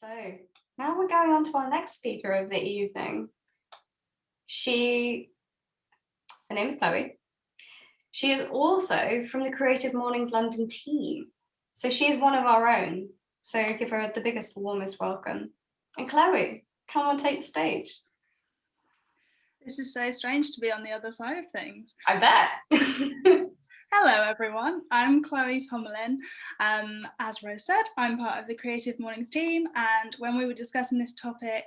So now we're going on to our next speaker of the evening. Her name is Chloe. She is also from the Creative Mornings London team. So she's one of our own. So give her the biggest, warmest welcome. And Chloe, come on, take the stage. This is so strange to be on the other side of things. I bet. Hello, everyone. I'm Chloe Tomalin. As Rose said, I'm part of the Creative Mornings team. And when we were discussing this topic,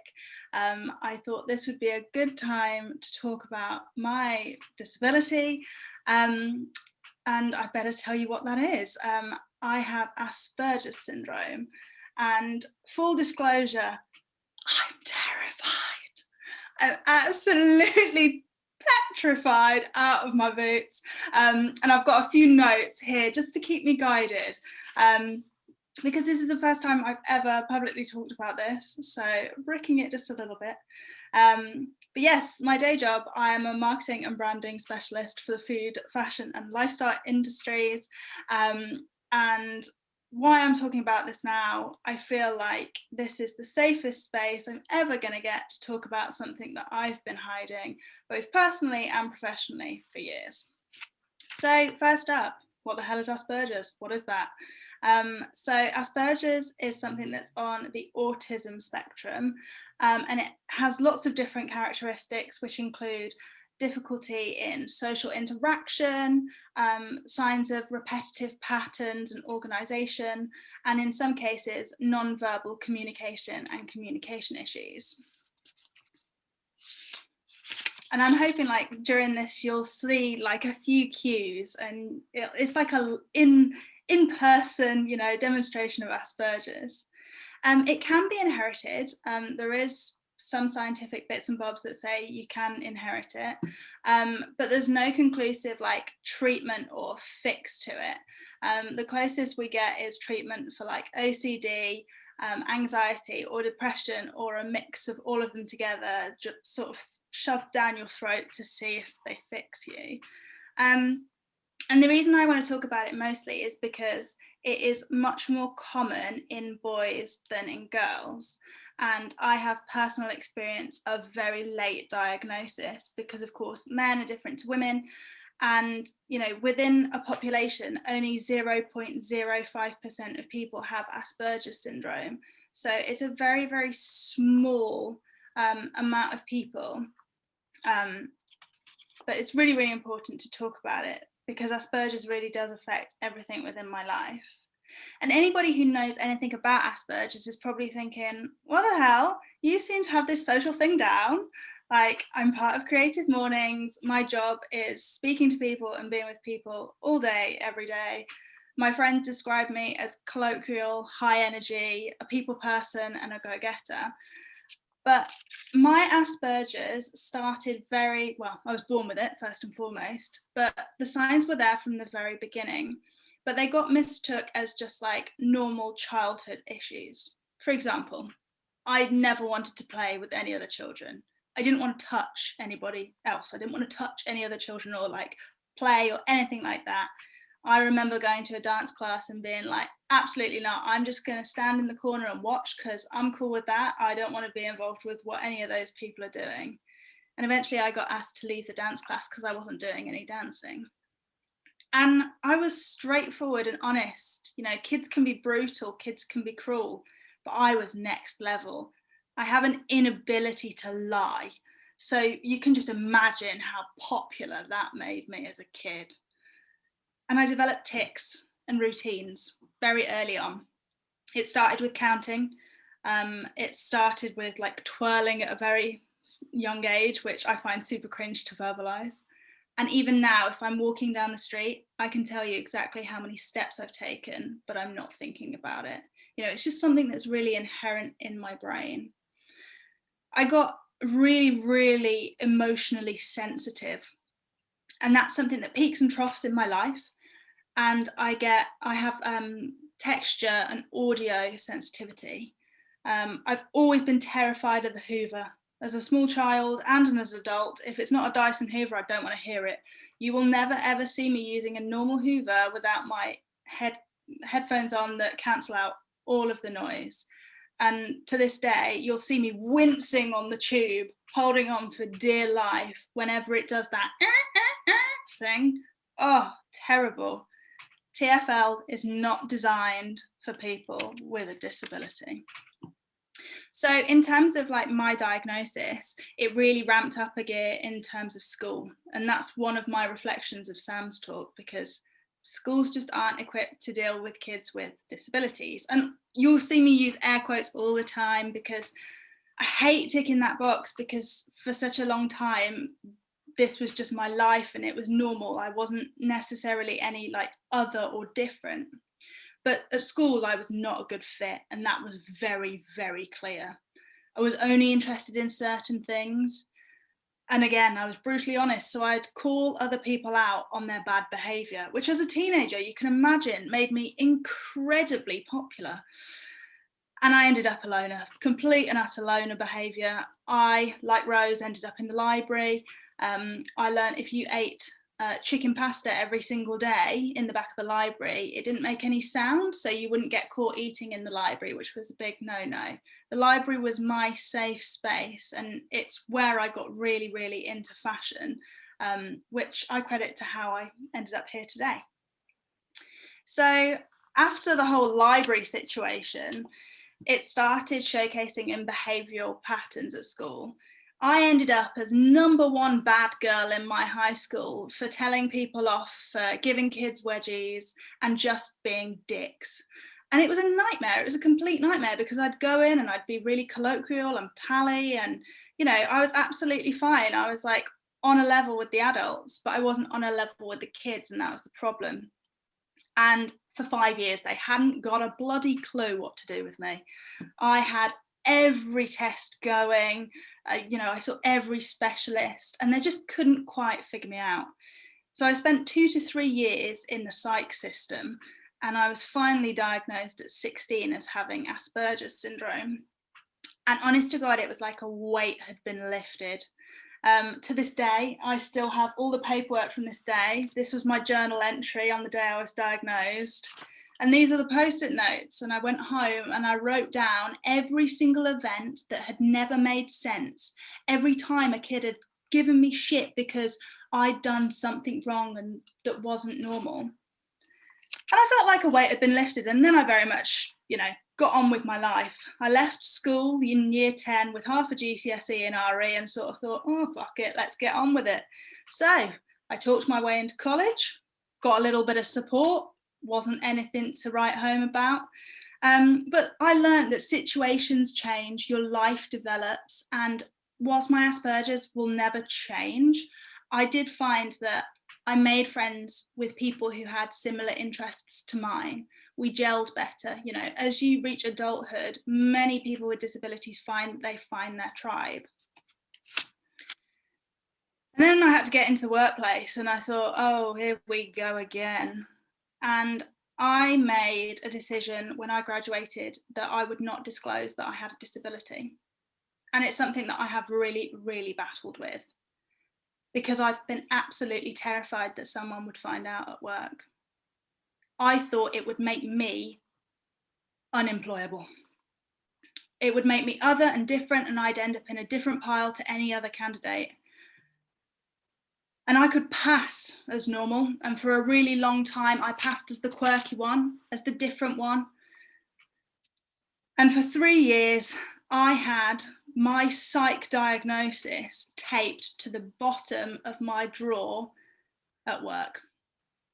I thought this would be a good time to talk about my disability. And I better tell you what that is. I have Asperger's syndrome. And full disclosure, I'm terrified. I'm absolutely petrified out of my boots, and I've got a few notes here just to keep me guided, because this is the first time I've ever publicly talked about this, so bricking it just a little bit. But yes, my day job, I am a marketing and branding specialist for the food, fashion and lifestyle industries, and why I'm talking about this now, I feel like this is the safest space I'm ever going to get to talk about something that I've been hiding, both personally and professionally, for years. So first up, what the hell is Asperger's? What is that? So Asperger's is something that's on the autism spectrum, and it has lots of different characteristics, which include difficulty in social interaction, signs of repetitive patterns and organisation, and in some cases, non-verbal communication and communication issues. And I'm hoping like during this, you'll see like a few cues, and it's like a in-person, demonstration of Asperger's. It can be inherited. There is some scientific bits and bobs that say you can inherit it, but there's no conclusive like treatment or fix to it. The closest we get is treatment for like OCD, anxiety or depression, or a mix of all of them together, just sort of shoved down your throat to see if they fix you. And the reason I want to talk about it mostly is because it is much more common in boys than in girls. And I have personal experience of very late diagnosis because, of course, men are different to women. And, within a population, only 0.05% of people have Asperger's syndrome. So it's a very, very small amount of people. But it's really, really important to talk about it because Asperger's really does affect everything within my life. And anybody who knows anything about Asperger's is probably thinking, what the hell? You seem to have this social thing down. Like, I'm part of Creative Mornings. My job is speaking to people and being with people all day, every day. My friends describe me as colloquial, high energy, a people person and a go-getter. But my Asperger's started I was born with it first and foremost, but the signs were there from the very beginning. But they got mistook as just like normal childhood issues. For example, I never wanted to play with any other children. I didn't want to touch anybody else. I didn't want to touch any other children or like play or anything like that. I remember going to a dance class and being like, absolutely not. I'm just going to stand in the corner and watch because I'm cool with that. I don't want to be involved with what any of those people are doing. And eventually I got asked to leave the dance class because I wasn't doing any dancing. And I was straightforward and honest. Kids can be brutal, kids can be cruel, but I was next level. I have an inability to lie. So you can just imagine how popular that made me as a kid. And I developed tics and routines very early on. It started with counting. It started with like twirling at a very young age, which I find super cringe to verbalize. And even now, if I'm walking down the street, I can tell you exactly how many steps I've taken, but I'm not thinking about it. It's just something that's really inherent in my brain. I got really, really emotionally sensitive. And that's something that peaks and troughs in my life. And I have texture and audio sensitivity. I've always been terrified of the Hoover. As a small child and as an adult, if it's not a Dyson Hoover, I don't want to hear it. You will never ever see me using a normal Hoover without my headphones on that cancel out all of the noise. And to this day, you'll see me wincing on the tube, holding on for dear life whenever it does that thing. Oh, terrible. TFL is not designed for people with a disability. So in terms of like my diagnosis, it really ramped up a gear in terms of school. And that's one of my reflections of Sam's talk, because schools just aren't equipped to deal with kids with disabilities. And you'll see me use air quotes all the time because I hate ticking that box, because for such a long time, this was just my life and it was normal. I wasn't necessarily any like other or different. But at school, I was not a good fit, and that was very, very clear. I was only interested in certain things. And again, I was brutally honest, so I'd call other people out on their bad behaviour, which as a teenager, you can imagine, made me incredibly popular. And I ended up a loner, complete and utter loner behaviour. I, like Rose, ended up in the library. I learned if you ate chicken pasta every single day in the back of the library, it didn't make any sound, so you wouldn't get caught eating in the library, which was a big no-no. The library was my safe space, and it's where I got really, really into fashion, which I credit to how I ended up here today. So after the whole library situation, it started showcasing in behavioural patterns at school. I ended up as #1 bad girl in my high school for telling people off, for giving kids wedgies and just being dicks. And it was a nightmare. It was a complete nightmare, because I'd go in and I'd be really colloquial and pally, and, you know, I was absolutely fine. I was like on a level with the adults, but I wasn't on a level with the kids, and that was the problem. And for 5 years, they hadn't got a bloody clue what to do with me. I had every test going, I saw every specialist, and they just couldn't quite figure me out. So I spent 2 to 3 years in the psych system, and I was finally diagnosed at 16 as having Asperger's syndrome. And honest to God, it was like a weight had been lifted. To this day, I still have all the paperwork from this day. This was my journal entry on the day I was diagnosed. And these are the post-it notes. And I went home and I wrote down every single event that had never made sense. Every time a kid had given me shit because I'd done something wrong and that wasn't normal. And I felt like a weight had been lifted. And then I very much, got on with my life. I left school in year 10 with half a GCSE and RE, and sort of thought, oh, fuck it, let's get on with it. So I talked my way into college, got a little bit of support, wasn't anything to write home about. But I learned that situations change, your life develops, and whilst my Asperger's will never change, I did find that I made friends with people who had similar interests to mine. We gelled better. As you reach adulthood, many people with disabilities find their tribe. And then I had to get into the workplace, and I thought, oh, here we go again. And I made a decision when I graduated that I would not disclose that I had a disability. And it's something that I have really, really battled with, because I've been absolutely terrified that someone would find out at work. I thought it would make me unemployable. It would make me other and different, and I'd end up in a different pile to any other candidate. And I could pass as normal, and for a really long time, I passed as the quirky one, as the different one. And for 3 years, I had my psych diagnosis taped to the bottom of my drawer at work,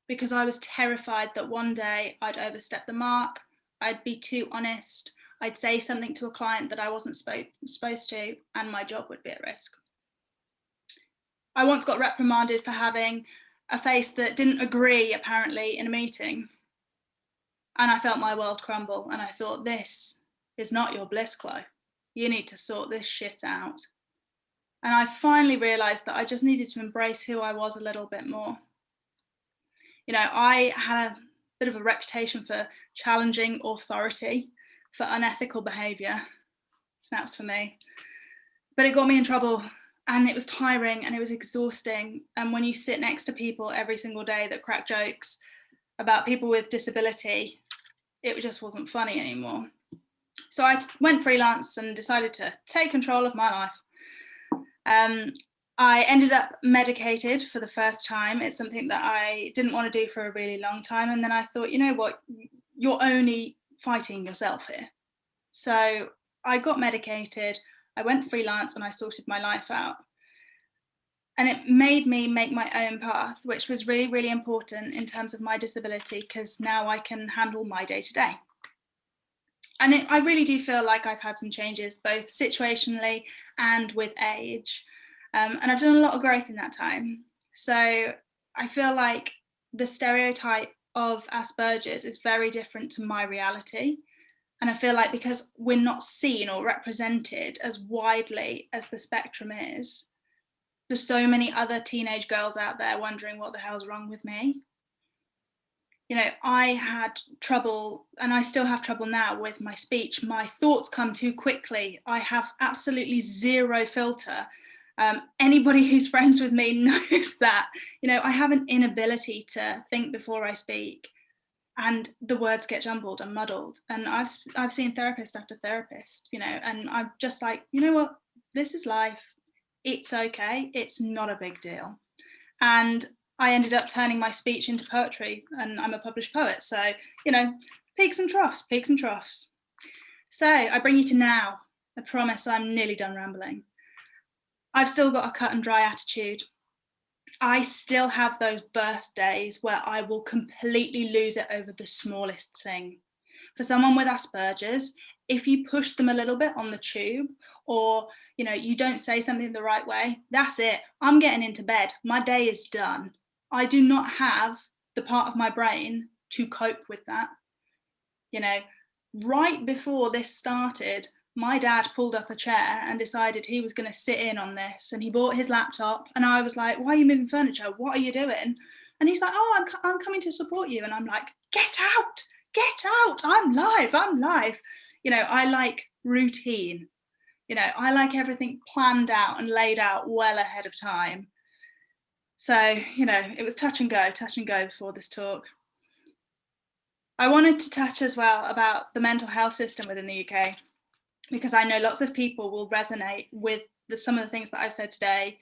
because I was terrified that one day I'd overstep the mark, I'd be too honest, I'd say something to a client that I wasn't supposed to, and my job would be at risk. I once got reprimanded for having a face that didn't agree, apparently, in a meeting. And I felt my world crumble, and I thought, this is not your bliss, Chloe. You need to sort this shit out. And I finally realised that I just needed to embrace who I was a little bit more. I had a bit of a reputation for challenging authority, for unethical behaviour. Snaps for me. But it got me in trouble, and it was tiring, and it was exhausting. And when you sit next to people every single day that crack jokes about people with disability, it just wasn't funny anymore. So I went freelance and decided to take control of my life. I ended up medicated for the first time. It's something that I didn't want to do for a really long time. And then I thought, you know what, you're only fighting yourself here. So I got medicated, I went freelance, and I sorted my life out. And it made me make my own path, which was really, really important in terms of my disability, because now I can handle my day to day. And I really do feel like I've had some changes, both situationally and with age. And I've done a lot of growth in that time. So I feel like the stereotype of Asperger's is very different to my reality. And I feel like because we're not seen or represented as widely as the spectrum is, there's so many other teenage girls out there wondering what the hell's wrong with me. You know, I had trouble, and I still have trouble now with my speech. My thoughts come too quickly. I have absolutely zero filter. Anybody who's friends with me knows that. You know, I have an inability to think before I speak, and the words get jumbled and muddled. And I've seen therapist after therapist, you know, and I'm just like, you know what, this is life. It's okay. It's not a big deal. And I ended up turning my speech into poetry, and I'm a published poet. So, you know, peaks and troughs, peaks and troughs. So I bring you to now. I promise I'm nearly done rambling. I've still got a cut and dry attitude. I still have those burst days where I will completely lose it over the smallest thing. For someone with Asperger's, if you push them a little bit on the tube, or you know, you don't say something the right way, that's it. I'm getting into bed. My day is done. I do not have the part of my brain to cope with that. You know, right before this started, my dad pulled up a chair and decided he was going to sit in on this, and he bought his laptop, and I was like, why are you moving furniture? What are you doing? And he's like, oh, I'm coming to support you. And I'm like, get out, I'm live. You know, I like routine. You know, I like everything planned out and laid out well ahead of time. So, you know, it was touch and go before this talk. I wanted to touch as well about the mental health system within the UK, because I know lots of people will resonate with some of the things that I've said today,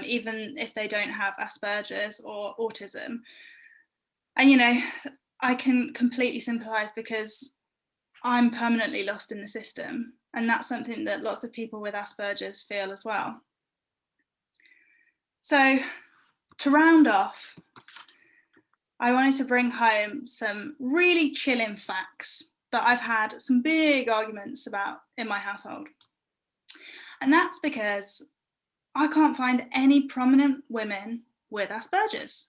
even if they don't have Asperger's or autism. And, you know, I can completely sympathise, because I'm permanently lost in the system. And that's something that lots of people with Asperger's feel as well. So to round off, I wanted to bring home some really chilling facts that I've had some big arguments about in my household. And that's because I can't find any prominent women with Asperger's.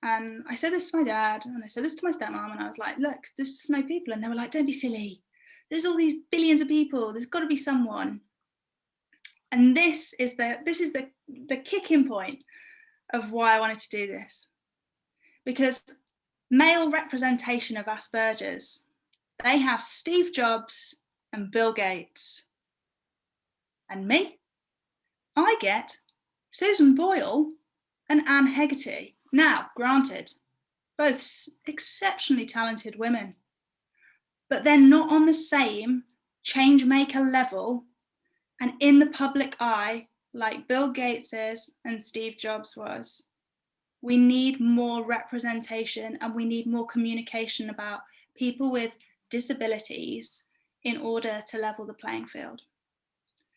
And I said this to my dad, and I said this to my stepmom, and I was like, look, there's just no people. And they were like, don't be silly. There's all these billions of people. There's got to be someone. And this is the kicking point of why I wanted to do this. Because male representation of Asperger's, they have Steve Jobs and Bill Gates. And me, I get Susan Boyle and Anne Hegarty. Now, granted, both exceptionally talented women, but they're not on the same change maker level and in the public eye like Bill Gates is and Steve Jobs was. We need more representation, and we need more communication about people with disabilities in order to level the playing field.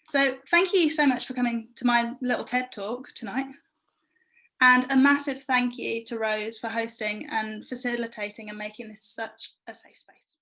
So thank you so much for coming to my little TED talk tonight. And a massive thank you to Rose for hosting and facilitating and making this such a safe space.